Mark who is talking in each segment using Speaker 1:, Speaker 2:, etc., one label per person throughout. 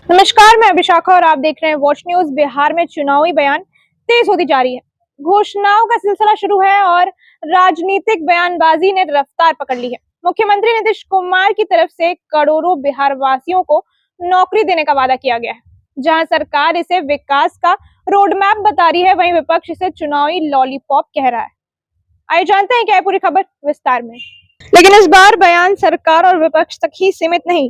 Speaker 1: नमस्कार, मैं विशाखा और आप देख रहे हैं वॉच न्यूज। बिहार में चुनावी बयान तेज होती जा रही है। घोषणाओं का सिलसिला शुरू है और राजनीतिक बयानबाजी ने रफ्तार पकड़ ली है। मुख्यमंत्री नीतीश कुमार की तरफ से करोड़ों बिहार वासियों को नौकरी देने का वादा किया गया है। जहां सरकार इसे विकास का रोड मैप बता रही है, वहीं विपक्ष इसे चुनावी लॉलीपॉप कह रहा है। आइए जानते हैं क्या है पूरी खबर विस्तार में। लेकिन इस बार बयान सरकार और विपक्ष तक ही सीमित नहीं,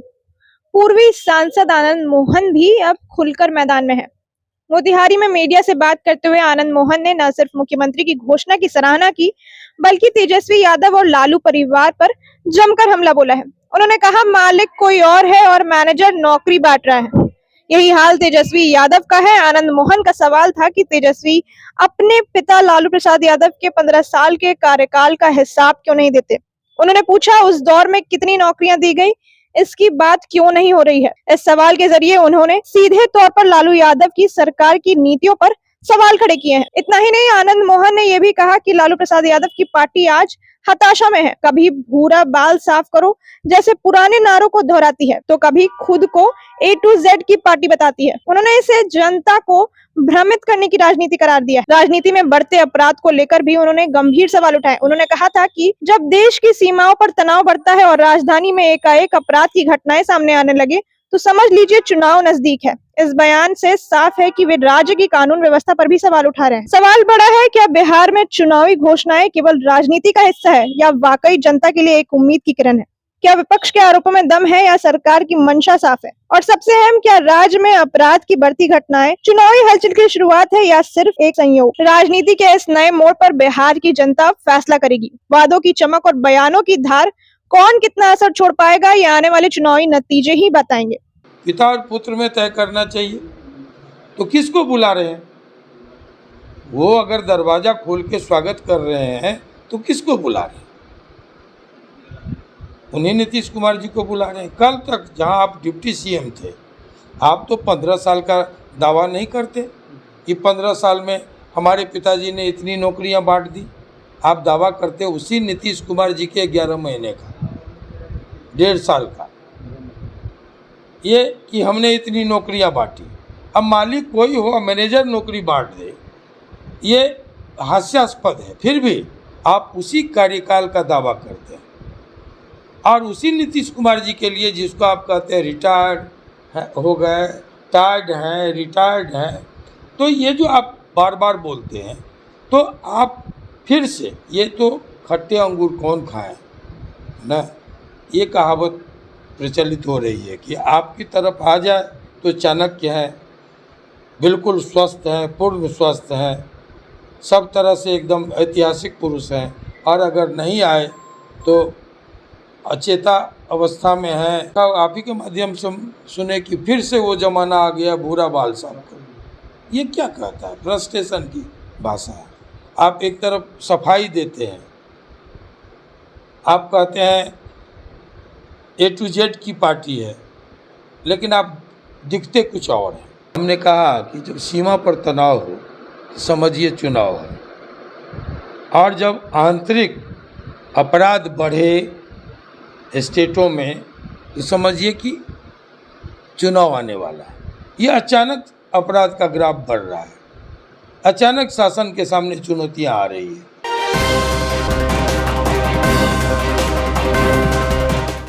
Speaker 1: पूर्वी सांसद आनंद मोहन भी अब खुलकर मैदान में है। मोतिहारी में मीडिया से बात करते हुए आनंद मोहन ने न सिर्फ मुख्यमंत्री की घोषणा की सराहना की, बल्कि तेजस्वी यादव और लालू परिवार पर जमकर हमला बोला है। उन्होंने कहा, मालिक कोई और है और मैनेजर नौकरी बांट रहा है। यही हाल तेजस्वी यादव का है। आनंद मोहन का सवाल था कि तेजस्वी अपने पिता लालू प्रसाद यादव के 15 साल के कार्यकाल का हिसाब क्यों नहीं देते। उन्होंने पूछा, उस दौर में कितनी नौकरियां दी गई, इसकी बात क्यों नहीं हो रही है। इस सवाल के जरिए उन्होंने सीधे तौर पर लालू यादव की सरकार की नीतियों पर सवाल खड़े किए हैं। इतना ही नहीं, आनंद मोहन ने यह भी कहा कि लालू प्रसाद यादव की पार्टी आज हताशा में है। कभी भूरा बाल साफ करो जैसे पुराने नारों को दोहराती है, तो कभी खुद को A to Z की पार्टी बताती है। उन्होंने इसे जनता को भ्रमित करने की राजनीति करार दिया। राजनीति में बढ़ते अपराध को लेकर भी उन्होंने गंभीर सवाल उठाए। उन्होंने कहा था कि जब देश की सीमाओं पर तनाव बढ़ता है और राजधानी में एकाएक अपराध की घटनाएं सामने आने लगे, तो समझ लीजिए चुनाव नजदीक है। इस बयान से साफ है कि वे राज्य की कानून व्यवस्था पर भी सवाल उठा रहे हैं। सवाल बड़ा है, क्या बिहार में चुनावी घोषणाएं केवल राजनीति का हिस्सा है या वाकई जनता के लिए एक उम्मीद की किरण है। क्या विपक्ष के आरोपों में दम है या सरकार की मंशा साफ है। और सबसे अहम, क्या राज्य में अपराध की बढ़ती घटनाएं चुनावी हलचल की शुरुआत है या सिर्फ एक संयोग। राजनीति के इस नए मोड़ पर बिहार की जनता फैसला करेगी। वादों की चमक और बयानों की धार कौन कितना असर छोड़ पाएगा, ये आने वाले चुनावी नतीजे ही बताएंगे।
Speaker 2: पिता और पुत्र में तय करना चाहिए, तो किसको बुला रहे हैं? वो अगर दरवाजा खोल के स्वागत कर रहे हैं तो किसको बुला रहे हैं? उन्हीं नीतीश कुमार जी को बुला रहे हैं। कल तक जहां आप डिप्टी सीएम थे, आप तो 15 साल का दावा नहीं करते कि 15 साल में हमारे पिताजी ने इतनी नौकरियां बांट दी। आप दावा करते उसी नीतीश कुमार जी के 11 महीने का, 1.5 साल का, ये कि हमने इतनी नौकरियां बांटी। अब मालिक कोई हो, मैनेजर नौकरी बांट दे, ये हास्यास्पद है। फिर भी आप उसी कार्यकाल का दावा करते हैं और उसी नीतीश कुमार जी के लिए, जिसको आप कहते हैं रिटायर्ड हो गए, टायर्ड हैं, रिटायर्ड हैं, तो ये जो आप बार बार बोलते हैं, तो आप फिर से, ये तो खट्टे अंगूर कौन खाए ना, ये कहावत प्रचलित हो रही है कि आपकी तरफ आ जाए तो चाणक्य है, बिल्कुल स्वस्थ हैं, पूर्ण स्वस्थ हैं, सब तरह से एकदम ऐतिहासिक पुरुष हैं, और अगर नहीं आए तो अचेता अवस्था में है। आप ही के माध्यम से सुने कि फिर से वो जमाना आ गया, भूरा बाल साफ करो। ये क्या कहता है? फ्रस्ट्रेशन की भाषा है। आप एक तरफ सफाई देते हैं, आप कहते हैं A to Z की पार्टी है, लेकिन आप दिखते कुछ और हैं। हमने कहा कि जब सीमा पर तनाव हो तो समझिए चुनाव है, और जब आंतरिक अपराध बढ़े स्टेटों में तो समझिए कि चुनाव आने वाला है। ये अचानक अपराध का ग्राफ बढ़ रहा है, अचानक शासन के सामने चुनौतियां आ रही है।